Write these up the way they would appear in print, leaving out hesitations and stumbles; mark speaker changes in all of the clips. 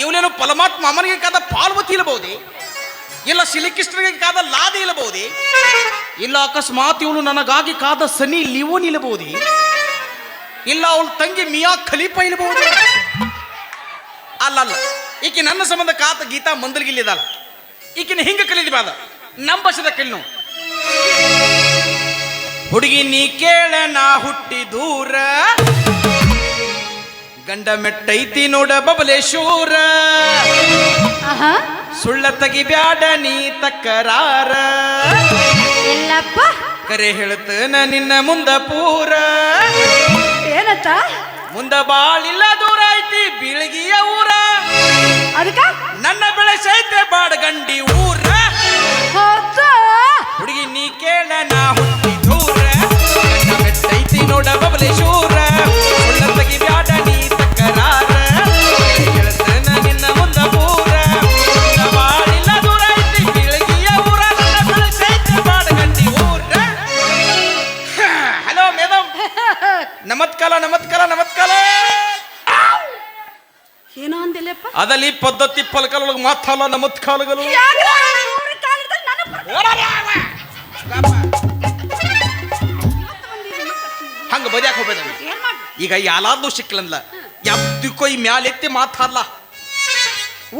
Speaker 1: ಇವನೇನು ಪರಮಾತ್ಮ ಅಮ್ಮನಿಗೆ ಕಾದ ಪಾರ್ವತಿ ಇರಬಹುದೇ, ಇಲ್ಲ ಶ್ರೀಕೃಷ್ಣನಿಗೆ ಕಾದ ಲಾದಿ ಇರಬಹುದೇ, ಇಲ್ಲ ಅಕಸ್ಮಾತ್ ಇವಳು ನನಗಾಗಿ ಕಾದ ಸನಿ ಲಿವೋನ್ ಇರಬಹುದೇ, ಇಲ್ಲ ಅವಳ ತಂಗಿ ಮಿಯಾ ಖಲೀಫಾ ಇರಬಹುದು. ಅಲ್ಲಲ್ಲ, ಈಕೆ ನನ್ನ ಸಂಬಂಧ ಕಾತ ಗೀತಾ ಮಂದಲ್ಗಿಲ್ಲಿದ್ದಾಳ. ಈಕಿನ ಹಿಂಗ ಕಲಿದಿಬಾದ ನಮ್ಮ ಭಾಷೆದ ಕಣ್ಣು. ಹುಡುಗಿ ನೀ ಕೇಳ ನಾ ಹುಟ್ಟಿ ದೂರ, ಗಂಡ ಮೆಟ್ಟೈತಿ ನೋಡ ಬಬಲೇಶ್ವರ, ಸುಳ್ಳ ತೆಗಿಬ್ಯಾಡ ನೀ ತಕರಾರ,
Speaker 2: ಎಲ್ಲಪ್ಪ
Speaker 1: ಕರೆ ಹೇಳುತ್ತನ ನಿನ್ನ ಮುಂದ ಪೂರ.
Speaker 2: ಏನತ್ತ
Speaker 1: ಮುಂದ ಬಾಳಿಲ್ಲ ದೂರ ಐತಿ ಬೀಳಗಿಯ ಊರ,
Speaker 2: ಅದಕ್ಕ
Speaker 1: ನನ್ನ ಬೆಳೆ ಸೈತೆ ಬಾಡಗಂಡಿ ಊರ. ಹುಡುಗಿ ನೀ ಕೇಳ ನಾ ಹುಟ್ಟಿ ದೂರ, ಗಂಡ ಮೆಟ್ಟೈತಿ ನೋಡ ಬಬಲೇಶ್ವರ, ಸುಳ್ಳ ತೆಗಿಬ್ಯಾಡ ನೀ ತಕರಾರ, ಹೇಳುತ್ತನ ನಿನ್ನ ಮುಂದ ಪೂರ. ಮುಂದ ಬಾಳಿಲ್ಲ ದೂರ ಐತಿ ಬೀಳಗಿಯ ಊರ, ನನ್ನ ಬೆಳೆ ಸೈತೆ ಬಾಡಗಂಡಿ ಊರ. ಹಲೋ ಮೇಡಮ್, ನಮತ್ಕಾಲ ನಮತ್ಕಾಲ ನಮತ್ಕಾಲ.
Speaker 2: ಏನೋ ಅಂದಿಲ್ಲಪ್ಪ,
Speaker 1: ಅದಲ್ಲಿ ಪದ್ಧತಿ ಫಲಕದೊಳಗೆ ಮಾತಲ್ಲ ನಮತ್ಕಾಲಗಳು. ಹಂಗ ಬದಿಯಾಕ ಹೋಗ್ಬೇಡ. ಈಗ ಯಾಲಾದ್ರೂ ಸಿಕ್ಕಲಂದ್ಲ ಯಾವ್ದಕ್ಕೋ ಈ ಮ್ಯಾಲೆತ್ತಿ ಮಾತಾಡ್ಲ.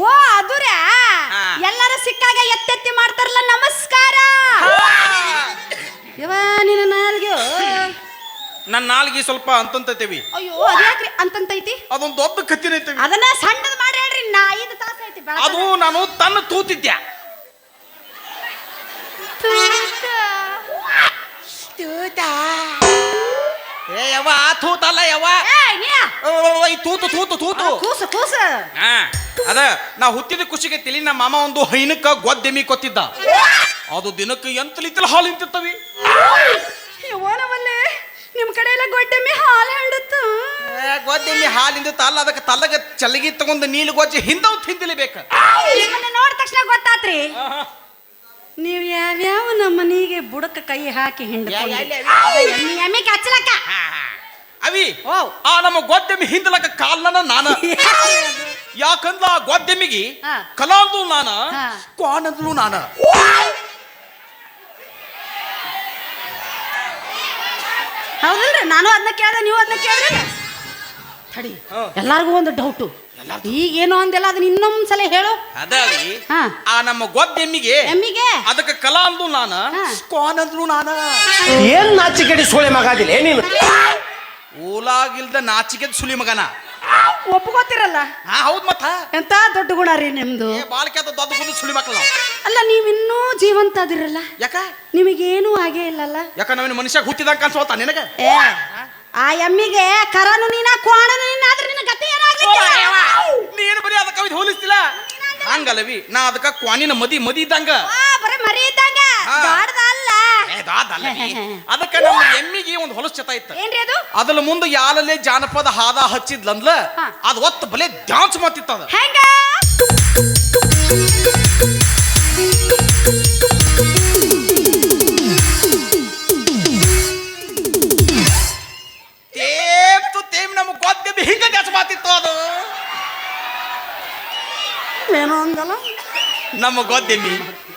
Speaker 2: ಓ ಅದುರ ಎಲ್ಲರೂ ಸಿಕ್ಕಾಗ ಎತ್ತೆತ್ತಿ ಮಾಡ್ತಾರಲ್ಲ ನಮಸ್ಕಾರ. ಯವ್ವ ನಿನ್ನ ನಾಲ್ಗೆ,
Speaker 1: ನನ್ನ ನಾಲ್ಗಿ ಸ್ವಲ್ಪ ಅಂತಂತೈತೇವಿ.
Speaker 2: ಅಯ್ಯೋ ಅದ್ಯಾಕ್ರಿ ಅಂತಂತೈತಿ?
Speaker 1: ಅದೊಂದು ದೊಡ್ಡ ಕತ್ತಿನ ಐತೇವಿ.
Speaker 2: ಅದನ್ನ ಸಣ್ಣದ್ ಮಾಡಿ ಹೇಳ್ರಿ, ನಾ 5 ತಾಸು ಐತಿ.
Speaker 1: ಅದು ನಾನು ತನ್ನ ತೂತಿದ್ದೆ. ಏ ಯವ್ವ ತೂತಲ್ಲ ಯವ್ವ, ತೂತು ತೂತು ತೂತು
Speaker 2: ಕೂಸು ಕೂಸು.
Speaker 1: ಅದ ನಾ ಹುಟ್ಟಿದ ಖುಷಿಗೆ ತಿಳಿ ನಮ್ಮ ಮಾಮ ಒಂದು ಹೈನಕ್ಕ ಗೊದ್ದೆಮಿ ಕೊತ್ತಿದ್ದ. ಅದು ದಿನಕ್ಕೆ ಎಂತಲಿತ್ತಲ ಹಾಲು ನಿಂತಿರ್ತವಿ.
Speaker 2: ಓನವಲ್ಲೇ ನಿಮ್ ಕಡೆ ಎಲ್ಲ ಗೊಡ್ಡೆಮ್ಮಿ ಹಾಲು ಹಿಂಡುತ್ತ.
Speaker 1: ಗೊದ್ದೆಮ್ಮಿ ಹಾಲಿಂದ ತಲ್ಲ ಅದಕ್ಕೆ ತಲ್ಲಗ ಚಲಗಿ ತಗೊಂಡು ನೀಲು ಗೊಜ್ಜಿ ಹಿಂದವ್ ತಿಂದಿಲಿಬೇಕ.
Speaker 2: ನೋಡಿದ ತಕ್ಷಣ ಗೊತ್ತಾತ್ರಿ ನೀವ್ ಯಾವ್ಯಾವ ನಮ್ಮ ಮನೆಗೆ ಬುಡಕ ಕೈ ಹಾಕಿ ಹಿಂಡ್ಕೊಂಡು ಎಮ್ಮಿ ಕಚ್ಚಲಕ್ಕ
Speaker 1: ಅವಿ. ಆ ನಮ್ಮ ಗೊದ್ದೆಮ್ಮಿ ಹಿಂದಲಕ ಕಾಲ್ನ ನಾನ. ಯಾಕಂದ್ರ ಆ ಗೊದ್ದೆಮ್ಮಿಗೆ ಕಲಾಂದ್ರು ನಾನ, ಕ್ವಾನಂದ್ರು ನಾನ.
Speaker 2: ಹೌದಲ್ರಿ, ನಾನು ಅದನ್ನ ಕೇಳ್ದೆ, ನೀವು ಅದನ್ನ ಕೇಳ್ರಿ. ತಡಿ, ಎಲ್ಲಾರ್ಗು ಒಂದು ಡೌಟು. ಈಗೇನೋ ಅಂದೆಲ್ಲ ಅದನ್ನ ಇನ್ನೊಂದ್ಸಲ ಹೇಳು.
Speaker 1: ಅದಾಗಿ ಆ ನಮ್ಮ ಗೊದ್ದೆಮ್ಮಿಗೆ
Speaker 2: ಎಮ್ಮಿಗೆ
Speaker 1: ಅದಕ್ಕೆ ಕಲಾ ಅಂದ್ರು ನಾನ, ಕ್ವಾನಂದ್ರು ನಾನ.
Speaker 3: ಏನ್ ನಾಚಿಕೆಡಿ ಸೋಳೆ ಮಗಾದಿಲ್ಲ ನೀನು?
Speaker 1: ಊಲಾಗಿಲ್ದ ನಾಚಿಕೆದ ಸುಲಿ ಮಗನ.
Speaker 2: ಒಪ್ಕೋತಿರಲ್ಲ?
Speaker 1: ಹೌದ್ ಮತ್ತ
Speaker 2: ಎಂತ ದೊಡ್ಡ ಗುಣ ರೀ ನಿಮ್ದು.
Speaker 1: ಬಾಳಿಕೆ ದೊಡ್ಡ ಗುಣ ಸುಳಿ ಮಕ್ಕಳ.
Speaker 2: ಅಲ್ಲ ನೀವಿನ್ನೂ ಜೀವಂತ ಅದಿರಲ್ಲ,
Speaker 1: ಯಾಕ?
Speaker 2: ನಿಮಗೇನು ಆಗೇ ಇಲ್ಲಲ್ಲ?
Speaker 1: ಯಾಕ ನಾವೇನು ಮನುಷ್ಯ ಹುಟ್ಟಿದಂಗ ಅನ್ಸೋತ ನಿನಗ?
Speaker 2: ಆ ಎಮ್ಮಿಗೆ ಕರನು ನೀನ ಕ್ವಾಣನು ನೀನ, ಆದ್ರೆ ನಿನ್ನ ಗತಿ ಏನಾಗ್ಲಿಕ್ಕೆ?
Speaker 1: ನೀನು ಬರೀ ಅದಕ್ಕೆ ಕವಿದ ಹೋಲಿಸ್ತಿಲ್ಲ. ಹಂಗಲ್ಲವಿ, ನಾ ಅದಕ್ಕ ಕ್ವಾನಿನ ಮದಿ ಇದ್ದಂಗ.
Speaker 2: ಬರೀ ಮರಿ ಇದ್ದಂಗ ದೊಡ್ಡದಲ್ಲ.
Speaker 1: ಅದಕ್ಕ ನಮ್ಮ ಎಮ್ಮಿಗೆ ಒಂದು ಹೊಲಸ್ ಚತ ಇತ್ತ.
Speaker 2: ಏನ್ರಿ ಅದು?
Speaker 1: ಅದ್ರ ಮುಂದೆ ಯಾಲಲ್ಲೇ ಜಾನಪದ ಹಾದ ಹಚ್ಚಿದ್ಲಂದ್ಲ, ಅದು ಒತ್ತು ಬಲೆ ಡ್ಯಾನ್ಸ್ ಮಾಡ್ತಿತ್ತದ.
Speaker 2: ಹೆಂಗ?
Speaker 1: ತೇಮ್ ನಮ್ಮ ಗೊದ್ದೆಮ್ಮಿ ಹಿಂಗ ಡ್ಯಾನ್ಸ್ ಮಾಡ್ತಿತ್ತು. ಅದು
Speaker 2: ಏನೋ ಅಂದಲ್ಲ,
Speaker 1: ನಮ್ಮ ಗೊದ್ದೆಮ್ಮಿ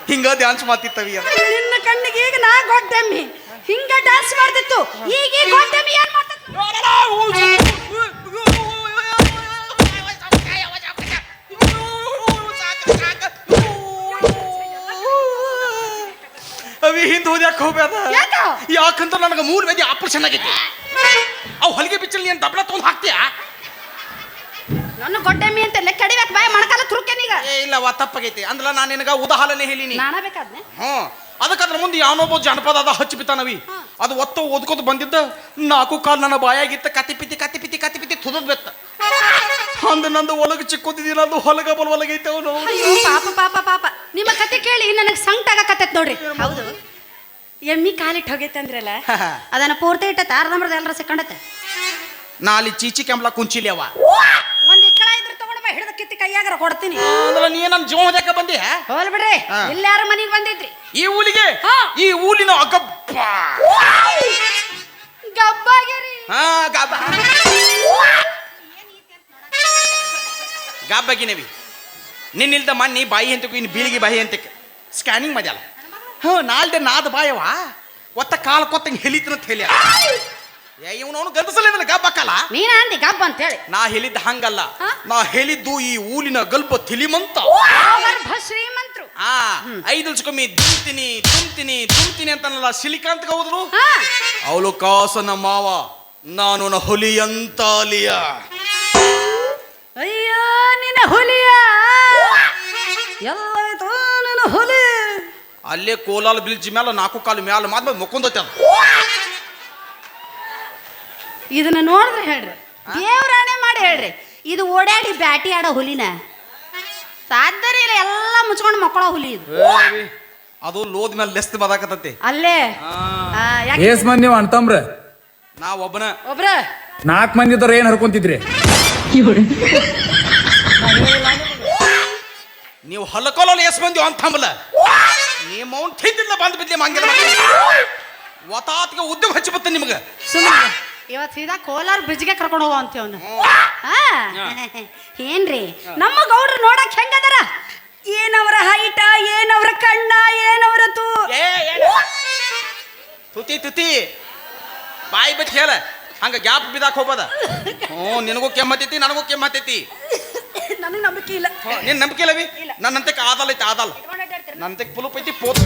Speaker 1: ಹಿಂಗ ಡ್ಯಾನ್ಸ್ ಮಾಡ್ತಿತ್ತವಿ.
Speaker 2: ನಿನ್ನ ಕಣ್ಣಿಗೆ ಈಗ ನಾ ಗೊಡ್ಡೆಮ್ಮಿ ಹಿಂಗ ಡ್ಯಾನ್ಸ್ ಮಾಡ್ತಿತ್ತು, ಈಗ ಈ ಗೊಡ್ಡೆಮ್ಮಿ ಏನ್ ಮಾಡ್ತಿತ್ತು?
Speaker 1: ಅವಿ ಹಿಂದ್ ಹೋದ್ಯಾಕ ಹೋಗ್ಬೇಡ. ಯಾಕಂತ ನನಗೆ 3 ವೇದಿ ಆಪರೇಷನ್ ಆಗೈತಿ. ಅವು ಹೊಲಿಗೆ ಬಿಚ್ಚಲ್ ನೀನ್ ದಬ್ಳ ತಗೊಂಡ್ ಹಾಕ್ತೀಯಾ?
Speaker 2: ನನ್ನ ಗೊಡ್ಡೆಮ್ಮಿ ಅಂತ ಕಡಿಬೇಕು ಬಾಯ ಮಣಕಾಲ ತುರುಕೇನೀಗ.
Speaker 1: ಇಲ್ಲವಾ ತಪ್ಪಾಗೈತಿ ಅಂದ್ಲ. ನಾನು ನಿನಗ ಉದಾಹರಣೆ ಹೇಳಿನಿ.
Speaker 2: ನಾನ ಬೇಕಾದ್ನೆ.
Speaker 1: ಅದಕ್ಕದ್ರ ಮುಂದೆ ಯಾವನೊಬ್ಬ ಜನಪದ ಅದ ಹಚ್ಚಿ ಬಿತ್ತಾನವಿ. ಅದು ಒತ್ತ ಓದ್ಕೋತ ಬಂದಿದ್ದ 4 ಕಾಲ್ ನನ್ನ ಬಾಯಾಗಿತ್ತ. ಕತಿಪಿತಿ ಕತಿಪಿತಿ ಕತಿಪಿತಿ ತುದದ್ ಬೆತ್ತ. ಅಂದ ನಂದು ಒಳಗೆ ಚಿಕ್ಕೋದಿದ್ದೀನ, ಅದು ಹೊಲಗ ಬಲವಲಗೈತೆ. ಅವನು
Speaker 2: ಪಾಪ ಪಾಪ ಪಾಪ. ನಿಮ್ಮ ಕತೆ ಕೇಳಿ ನನಗೆ ಸಂಕಟ ಆಗಕತ್ತೈತ್ ನೋಡ್ರಿ. ಹೌದು, ಎಮ್ಮಿ ಕಾಲಿಟ್ಟು ಹೋಗೈತೆ ಅಂದ್ರಲ್ಲ, ಅದನ್ನ ಪೂರ್ತಿ ಇಟ್ಟ ತಾರದಮ್ರದ ಎಲ್ಲರ ಸಿಕ್ಕಂಡತ್ತೆ.
Speaker 1: ನಾಲಿ ಚೀಚಿ ಕೆಂಬ್ಲ ಕುಂಚಿಲಿ ಅವ.
Speaker 2: ಒಂದ್ ಇಕ್ಕಳ ಇದ್ರೆ ತಗೊಂಡ ಹಿಡಿದ ಕಿತ್ತಿ ಕೈಯಾಗರ ಕೊಡ್ತೀನಿ.
Speaker 1: ಅಂದ್ರೆ ನೀ ನನ್ನ ಜೀವ ಹೊದ್ಯಾಕ ಬಂದಿ?
Speaker 2: ಹೋಲ್ ಬಿಡ್ರಿ, ಇಲ್ಲಿ ಯಾರ ಮನೆಗೆ ಬಂದಿದ್ರಿ?
Speaker 1: ಈ ಊಲಿಗೆ, ಈ ಊಲಿನ ಅಗಬ್ಬ
Speaker 2: ಗಬ್ಬಾಗಿರಿ.
Speaker 1: ಗಾಬ್ಬಾಗಿನೇವಿ ನಿನ್ನಿಲ್ದ ಮಣ್ಣಿ ಬಾಯಿ ಅಂತಕ್ಕೆ ಇನ್ನು ಬೀಳಿಗೆ ಬಾಯಿ ಅಂತಕ್ಕೆ ಸ್ಕ್ಯಾನಿಂಗ್ ಮಾಡ್ಯಾಲ ನಾಲ್ಡೆ ನಾದ ಬಾಯವ ಒತ್ತ ಕಾಲು ಕೊತ್ತಂಗೆ ಹೆಲಿತನಂತ ಹೇಳಿ ಇವನವನು ಗಂಧಸಲಿಲ್ಲ ಗಬ್ಬಕ್ಕಲ್ಲ
Speaker 2: ನೀನ ಅಂದಿ ಗಬ್ಬ ಅಂತ ಹೇಳಿ
Speaker 1: ನಾ ಹೇಳಿದ್ದ ಹಂಗಲ್ಲ ನಾ ಹೇಳಿದ್ದು ಈ ಊಲಿನ ಗಲ್ಪ ತಿಳಿಮಂತ
Speaker 2: ಶ್ರೀಮಂತರು
Speaker 1: 5 ವರ್ಷಕ್ಕೊಮ್ಮೆ ತುಂಬ್ತೀನಿ ಅಂತನಲ್ಲ ಸಿಲಿಕಾಂತ ಹೋದ್ರು ಅವಳು ಕಾಸನ ಮಾವ ನಾನು ಹುಲಿಯಂತ ಅಲಿಯ
Speaker 2: ಅಯ್ಯೋ ನಿನ್ನ ಹುಲಿಯ ಎಲ್ಲಾಯ್ತು ನಿನ್ನ ಹುಲಿ
Speaker 1: ಅಲ್ಲೇ ಕೋಲಾಲ ಬ್ರಿಡ್ಜ್ ಮೇಲೆ 4 ಕಾಲು ಮ್ಯಾಲ ಮಾದ್ಮೇಲೆ ಮುಕ್ಕೊಂದೈತೆ ಅದು
Speaker 2: ಇದನ್ನ ನೋಡಿದ್ರೆ ಹೇಳ್ರಿ ದೇವ್ರಾಣೆ ಮಾಡಿ ಹೇಳ್ರಿ ಇದು ಓಡಾಡಿ ಬ್ಯಾಟಿ ಆಡೋ ಹುಲಿನ ಸಾಧ್ಯನೇ ಇಲ್ಲ ಎಲ್ಲ ಮುಚ್ಕೊಂಡು ಮಕ್ಕಳ ಹುಲಿ ಇದು
Speaker 1: ಅದು ಲೋದ್ ಮೇಲೆ ಲೆಸ್ತ್ ಬದಾಕತತಿ
Speaker 2: ಅಲ್ಲೇ
Speaker 4: ಏಸ್ ಮಂದಿ ನೀವು ಅಣ್ತಂಬ್ರ
Speaker 1: ನಾ ಒಬ್ಬನ
Speaker 2: ಒಬ್ರ
Speaker 4: 4 ಮಂದಿ ಇದ್ರ ಏನ್ ಹರ್ಕೊಂತಿದ್ರಿ
Speaker 1: ನೀವು ಹಲಕೋಲ ಎಸ್ ಮಂದಿ ಅಂತಂಬಲ್ಲ ನಿಮ್ಮ ಅವ್ನು ತಿಂದಿಲ್ಲ ಬಂದು ಬಿದ್ಲಿ ಮಂಗಿಲ್ಲ ಒತಾತ್ಗೆ ಉದ್ಯೋಗ ಹಚ್ಚಿ ಬತ್ತ ನಿಮ್ಗೆ
Speaker 2: ಸುಮ್ಮನೆ ಇವತ್ತು ಸೀದಾ ಕೋಲಾರ ಬ್ರಿಡ್ಜ್ಗೆ ಕರ್ಕೊಂಡು ಹೋಗೋ ಅಂತ ಅವನು ಏನ್ರಿ ನಮ್ಮ ಗೌಡ್ರು ನೋಡಕ್ ಹೆಂಗದಾರ ಏನವ್ರ ಹೈಟ ಏನವ್ರ ಕಣ್ಣ ಏನವ್ರ
Speaker 1: ತುತಿ ಬಾಯಿ ಬತ್ ಹೇಳ ಹಂಗ ಗ್ಯಾಪ್ ಬಿದಾಕ್ ಹೋಗ್ಬೋದ ನಿನಗೂ ಕೆಮ್ಮತೈತಿ ನನಗೂ ಕೆಮ್ಮತೈತಿ
Speaker 2: ನನಗೆ ನಂಬಿಕೆ ಇಲ್ಲ
Speaker 1: ನಿನ್ ನಂಬಿಕೆ ಇಲ್ಲವಿ ನನ್ನಂತಕ್ಕೆ ಆದಲ್ ಐತಿ ಆದಲ್ ನನ್ನಂತಕ್ಕೆ ಪುಲುಪ್ ಐತಿ ಪೋತ್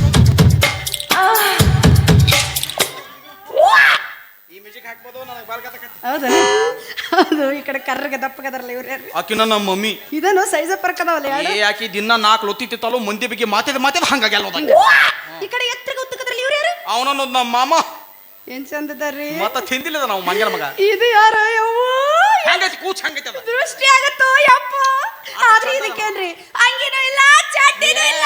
Speaker 1: ಈ ಮ್ಯೂಸಿಕ್ ಹಾಕ್ಬೋದು ನನಗೆ ಬಾಲ್ಕತಕ್ಕ
Speaker 2: ಹೌದಾ ಹೌದು ಈ ಕಡೆ ಕರ್ರಗೆ ದಪ್ಪಗದಾರಲ್ಲ ಇವ್ರು ಯಾರು
Speaker 1: ಆಕಿನ ನಮ್ಮ ಮಮ್ಮಿ
Speaker 2: ಇದನ್ನು ಸೈಜ್ ಪರ್ಕದವಲ್ಲ ಯಾರು
Speaker 1: ಆಕಿ ದಿನ 4 ಲೊತ್ತಿತ್ತಿತ್ತಲ್ಲೋ ಮಂದಿ ಬಗ್ಗೆ ಮಾತಾಡ ಹಂಗಾಗ್ಯಾಲ
Speaker 2: ಈ ಕಡೆ ಎತ್ತರಿಗೆ ಉತ್ತಕದ್ರಲ್ಲಿ ಇವ್ರು ಯಾರು
Speaker 1: ಅವನನ್ನು ನಮ್ಮ ಮಾಮ
Speaker 2: ಏನ್ ಚಂದದಾರ್ರಿ
Speaker 1: ಮತ್ತ ತಿಂದಿಲ್ಲ ನಾವು ಮಂಗ್ಯನ ಮಗ
Speaker 2: ಇದು ಯಾರು ಯವ್ವ
Speaker 1: ಹಂಗೈತಿ ಕೂಚ್ ಹಂಗೈತಿ ಅದ
Speaker 2: ದೃಷ್ಟಿ ಆಗತ್ತೋ ಯಪ್ಪ ಆದ್ರೆ ಇದಕ್ಕೇನ್ರಿ ಅಂಗಿನೂ ಇಲ್ಲ ಚಾಟಿನೂ ಇಲ್ಲ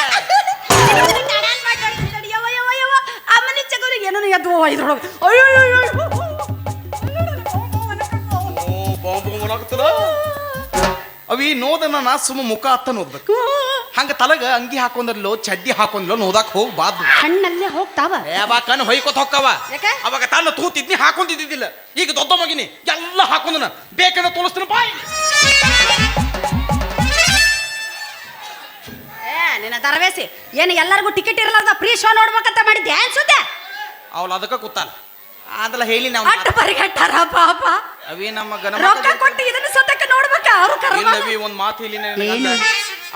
Speaker 2: ಯವ್ವ ಯವ್ವ ಯವ್ವ ಅಮ್ಮನಿ ಚಗೋರಿಗೆ ಏನೋ ಎದ್ದು ಇದ್ರೊಳಗೆ ಅಯ್ಯೋ
Speaker 1: ಅವಿ ನೋದನ್ನ ನಾ ಸುಮ್ಮ ಮುಖ ಅತ್ತ ನೋಡ್ಬೇಕು ಹಂಗ ತಲಗ ಅಂಗಿ ಹಾಕೊಂಡ್ರಲ್ಲೋ ಚಡ್ಡಿ ಹಾಕೊಂಡ್ಲೋ ನೋದಾಕ್ ಹೋಗ್ಬಾರ್ದು
Speaker 2: ಕಣ್ಣಲ್ಲೇ ಹೋಗ್ತಾವ
Speaker 1: ಯಾವಾಗ ಕಣ್ಣು ಹೊಯ್ಕೊತ ಹೊಕ್ಕವ
Speaker 2: ಯಾಕೆ?
Speaker 1: ಅವಾಗ ತನ್ನ ತೂತಿದ್ನಿ ಹಾಕೊಂಡಿದ್ದಿದ್ದಿಲ್ಲ ಈಗ ದೊಡ್ಡ ಮಗಿನಿ ಎಲ್ಲ ಹಾಕೊಂಡನ ಬೇಕಂದ್ರೆ ತೋರಿಸ್ತೀನಿ ಬಾಯ್
Speaker 2: ನಿನ್ನ ತರವೇಸಿ ಏನು ಎಲ್ಲರಿಗೂ ಟಿಕೆಟ್ ಇರಲಾರ್ದ ಫ್ರೀ ಶೋ ನೋಡ್ಬೇಕಂತ ಮಾಡಿದ್ದೆ ಅನ್ಸುತ್ತೆ
Speaker 1: ಅವಳು ಅದಕ್ಕ ಕೂತಾನ ಅದಲ್ಲ ಹೇಳಿ ನಾವು
Speaker 2: ಅಟ್ಟ ಪರಿಗಟ್ಟಾರ ಪಾಪ
Speaker 1: ಅವಿ ನಮ್ಮ
Speaker 2: ರೊಕ್ಕ ಕೊಟ್ಟು ಇದನ್ನ ಸತಕ್ಕೆ ನೋಡ್ಬೇಕ ಅವ್ರು
Speaker 1: ಇಲ್ಲವಿ ಒಂದ್ ಮಾತು ಹೇಳಿ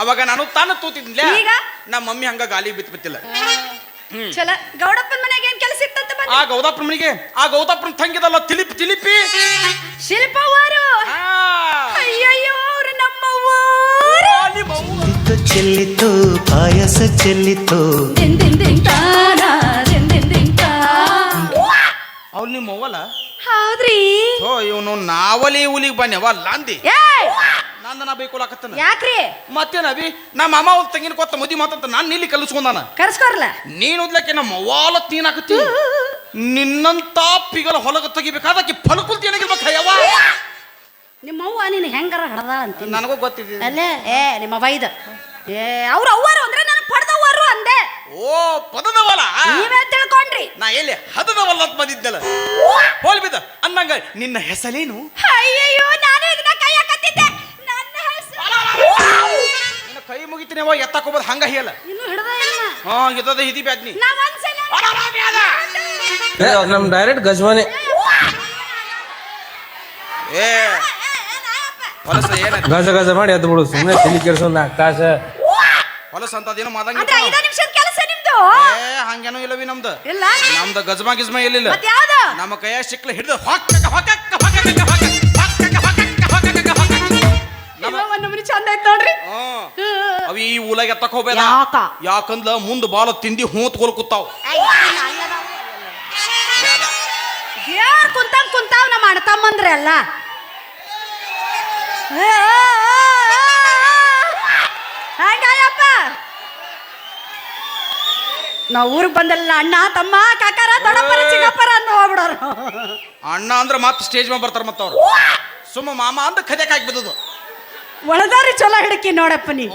Speaker 1: ಅವಾಗ ನಾನು ತಾನು ತೂತಿದ್ಲ
Speaker 2: ಈಗ?
Speaker 1: ನಮ್ಮ ಮಮ್ಮಿ ಹಂಗ ಗಾಲಿ ಬಿತ್ತಿಲ್ಲ
Speaker 2: ಚಲ ಗೌಡಪ್ಪನ ಮನೆಗೆ ಏನ್ ಕೆಲಸ ಇತ್ತಂತ
Speaker 1: ಆ ಗೌದಾಪ್ರಮನಿಗೆ ಆ ಗೌದಾಪ್ರಮ ತಂಗಿದಲ್ಲ ತಿಲಿಪಿ
Speaker 2: ಶಿಲ್ಪವರು ಅಯ್ಯಯ್ಯೋ ಅವ್ರು ನಮ್ಮವ್ವ
Speaker 5: ಚೆಲ್ಲಿತು ಪಾಯಸ ಚೆಲ್ಲಿತು
Speaker 1: ಅವ್ಳು ನಿಮ್ಮ ಅವ್ವಲ್ಲ
Speaker 2: ಹೌದ್ರಿ
Speaker 1: ಓ ಇವನು ನಾವಲಿ ಹುಲಿಗೆ ಬನ್ನಿ ಲಾಂದಿ
Speaker 2: ಏಯ್
Speaker 1: ನಾ ಬೈಕೊಳಕತ್ತನ
Speaker 2: ಯಾಕ್ರಿ
Speaker 1: ಮತ್ತೇನ ಅಭಿ ನಮ್ಮ ಅಮ್ಮ ಅವ್ರ ತಂಗಿನ ಕೊತ್ತ ಮದಿ ಮಾತಂತ ನಾನು ನಿಲ್ಲಿ ಕಲಿಸ್ಕೊಂಡಾನ
Speaker 2: ಕರ್ಸ್ಕೊರ್ಲ
Speaker 1: ನೀನು ಓದ್ಲಕ್ಕೆ ನಮ್ಮ ಅವ್ವಾಲ ತೀನಾಕತ್ತಿ ನಿನ್ನಂತ ಪಿಗಲ ಹೊಲಗ ತೆಗಿಬೇಕಾದಕ್ಕೆ ಫಲಕುಲ್ ಏನಾಗಿರ್ಬೇಕ ಯವ್ವ
Speaker 2: ನಿಮ್ಮವ್ವ ನೀನು ಹೆಂಗಾರ ಹಡದಾಳ ಅಂತ
Speaker 1: ನನಗೂ ಗೊತ್ತಿದೆ
Speaker 2: ಅಲ್ಲೇ ನಿಮ್ಮ ವೈದ ಅವ್ರ ಅವ್ವರು ಅಂದ್ರೆ ನಾನು ಪಡೆದವ್ವರು ಅಂದೆ
Speaker 1: ಓ ಪದದವಲ್ಲ
Speaker 2: ನೀವೇ ತಿಳ್ಕೊಂಡ್ರಿ
Speaker 1: ನಾ ಎಲ್ಲಿ ಹದದವಲ್ಲ ಅಂತ ಬಂದಿದ್ದಲ್ಲ ಹೋಲ್ ಬಿದ್ದ ಅನ್ನಂಗ ನಿನ್ನ ಹೆಸರೇನು
Speaker 2: ಅಯ್ಯಯ್ಯೋ ನಾನು ಇದನ್ನ ಕೈ ಹಾಕತ್ತಿದ್ದೆ ನನ್ನ ಹೆಸರು
Speaker 1: ನಿನ್ನ ಕೈ ಮುಗಿತೀನಿ ಅವ ಎತ್ತಕೋಬೋದು ಹಂಗ ಹೇಳ
Speaker 2: ಇನ್ನು ಹಿಡ್ದ ಇಲ್ಲ
Speaker 1: ಹಾ ಇದ್ದದ ಹಿದಿ ಬ್ಯಾದ್ನಿ
Speaker 2: ನಾ ಒಂದ್ಸಲ
Speaker 3: ನಮ್ ಡೈರೆಕ್ಟ್ ಗಜ್ವಾನೆ
Speaker 1: ಏ ಹೊಲಸ ಏನ
Speaker 3: ಗಜ ಗಜ ಮಾಡಿ ಎದ್ದು ಬಿಡು ಸುಮ್ಮನೆ ತಲೆ ಕೆಡ್ಸೋ 4 ತಾಸ
Speaker 1: ಹೊಲಸ ಅಂತದೇನು
Speaker 2: ಅಂದ್ರೆ
Speaker 1: ಮಾದಂಗ
Speaker 2: 5 ನಿಮಿಷದ ಕೆಲಸ ನಿಮ್ದು
Speaker 1: ಏ ಹಂಗೇನೋ ಇಲ್ಲವಿ ನಮ್ದು
Speaker 2: ಇಲ್ಲ
Speaker 1: ನಮ್ದು ಗಜ್ಮಾ ಗಿಜ್ಮಾ ಎಲ್ಲಿಲ್ಲ
Speaker 2: ಮತ್ತೆ ಯಾವ್ದು
Speaker 1: ನಮ್ಮ ಕೈಯ ಸಿಕ್ಲ ಹಿಡಿದು
Speaker 2: ನಮ್ಮನೆ ಚಂದ ಐತ್ ನೋಡ್ರಿ
Speaker 1: ಅವಿ ಈ ಊಲಾಗ ಎತ್ತಕ್ ಹೋಗ್ಬೇಡ
Speaker 2: ಯಾಕ?
Speaker 1: ಯಾಕಂದ್ರ ಮುಂದ್ ಬಾಳ ತಿಂದಿ ಹೂತ್ಕೊಲ್ ಕೂತಾವ್
Speaker 2: ಯಾರ್ ಕುಂತಾವ್ ನಮ್ಮ ಅಣ್ಣ ತಮ್ಮಂದ್ರೆ ಅಲ್ಲ ಹಂಗಾಯಪ್ಪ ನಾವು ಊರಿಗೆ ಬಂದಲ್ಲ ಅಣ್ಣ ತಮ್ಮ ಕಾಕಾರ ದೊಡ್ಡಪ್ಪರ ಚಿಕ್ಕಪ್ಪರ ಅನ್ನೋ ಹೋಗ್ಬಿಡೋರು
Speaker 1: ಅಣ್ಣ ಅಂದ್ರ ಮತ್ ಸ್ಟೇಜ್ ಮೇಲೆ ಬರ್ತಾರ ಮತ್ತ ಅವ್ರು ಸುಮ್ಮ ಮಾಮ ಅಂತ ಕದಕ್ ಹಾಕ್ಬಿದ್ದದು
Speaker 2: ಒಳದಾರಿ ಚಲೋ ಹಿಡಕಿ ನೋಡಪ್ಪ ನೀ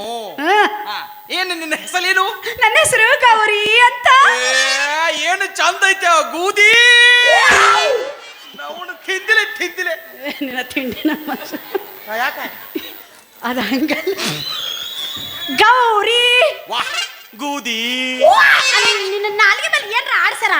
Speaker 1: ಏನು ನಿನ್ನ ಹೆಸರೇನು
Speaker 2: ನನ್ನ ಹೆಸರು ಗೌರಿ ಅಂತ
Speaker 1: ಏನು ಚಂದ ಐತೆ ಆ ಗೂದಿ ನಾವು ತಿಂದಿಲೆ
Speaker 2: ನಿನ್ನ ತಿಂಡಿ ನಮ್ಮ
Speaker 1: ಯಾಕ
Speaker 2: ಅದ ಹಂಗಲ್ಲ ಗೌರಿ
Speaker 1: ವಾಹ್ ಗೂದಿ
Speaker 2: ನಿನ್ನ ನಾಲ್ಗೆ ಮೇಲೆ ಏನ್ರ ಆಡ್ಸಾರ